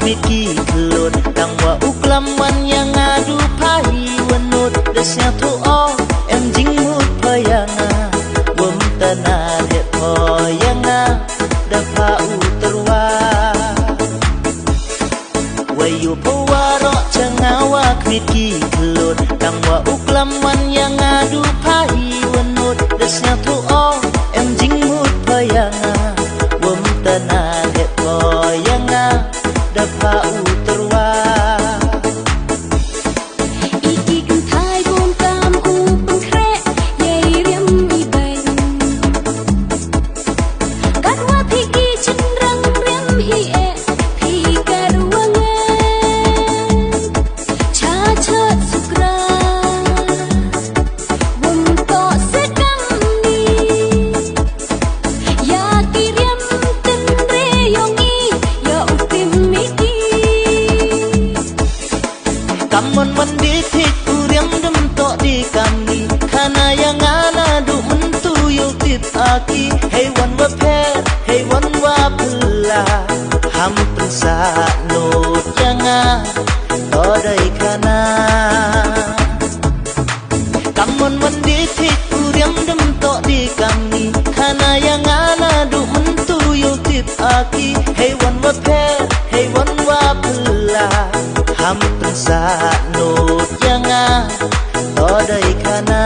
miki kelut Tang wa uklam wan yang adu pahi wenut Desnya tu oh em jing mut payanga Wem tanah dek payanga Dapa uterwa Wayu pawarok cengawak miki kelut Tang wa uklam wan yang adu pahi wenut Desnya tu oh em jing mut payanga Wem tanah dek payanga Dapa uterwa Kamun mendithik uriam dem tok di kami Kana yang ana du mentu yo tip aki Hewan wa per, hewan wa pela Ham pensa not yang todai kana Kamun mendithik uriam dem tok di kami Kana yang ana du mentu yo tip aki Hewan wa per, hewan wa pela Ham pensa not yang todai kana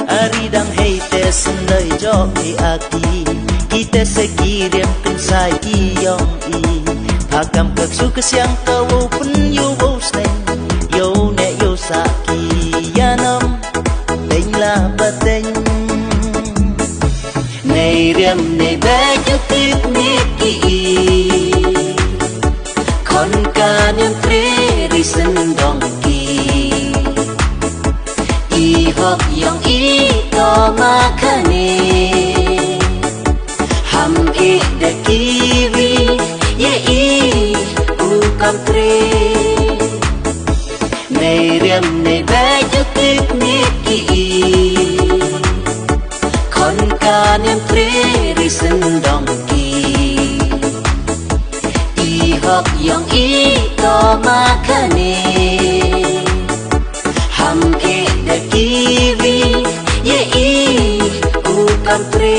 Aridang hei te sendai jok di aki Kita sekirim pensai iyong i Pakam kek suka siang tau pen yo wo sneng Yo ne yo saki yanam Teng la bateng Nei riam nei bek yo tit niki i Kon kan yang tre risendong ki I hok yang i to makane Ham i de kiwi ye i ukam tre Nei riam nei baju pikniki i Kon kan yang tre risendong ki I hok yang i to makane Ham i de kiwi ye i ukam tre